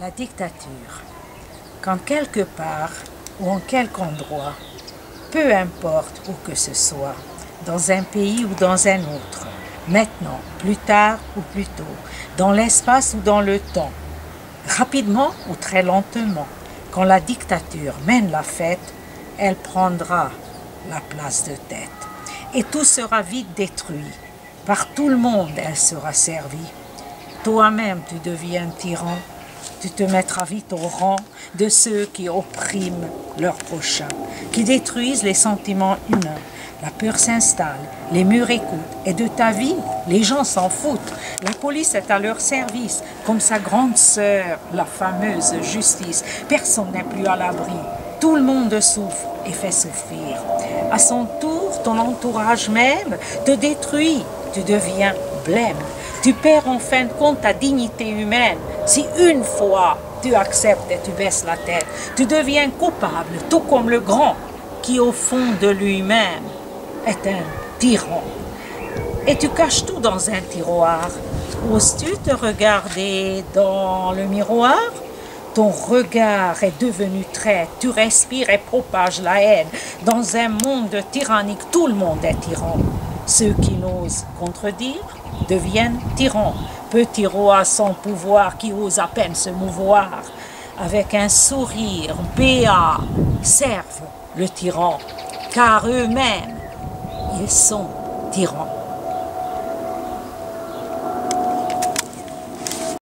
La dictature, quand quelque part ou en quelque endroit, peu importe où que ce soit, dans un pays ou dans un autre, maintenant, plus tard ou plus tôt, dans l'espace ou dans le temps, rapidement ou très lentement, quand la dictature mène la fête, elle prendra la place de tête. Et tout sera vite détruit. Par tout le monde, elle sera servie. Toi-même, tu deviens tyran. Tu te mettras vite au rang de ceux qui oppriment leur prochain, qui détruisent les sentiments humains. La peur s'installe, les murs écoutent, et de ta vie, les gens s'en foutent. La police est à leur service, comme sa grande sœur, la fameuse justice. Personne n'est plus à l'abri. Tout le monde souffre et fait souffrir. À son tour, ton entourage même te détruit. Tu deviens blême. Tu perds en fin de compte ta dignité humaine. Si une fois tu acceptes et tu baisses la tête, tu deviens coupable, tout comme le grand, qui au fond de lui-même est un tyran. Et tu caches tout dans un tiroir. Oses-tu te regarder dans le miroir? Ton regard est devenu trait, tu respires et propages la haine. Dans un monde tyrannique, tout le monde est tyran. Ceux qui n'osent contredire deviennent tyrans. Petits rois sans pouvoir qui osent à peine se mouvoir. Avec un sourire béat, servent le tyran, car eux-mêmes, ils sont tyrans.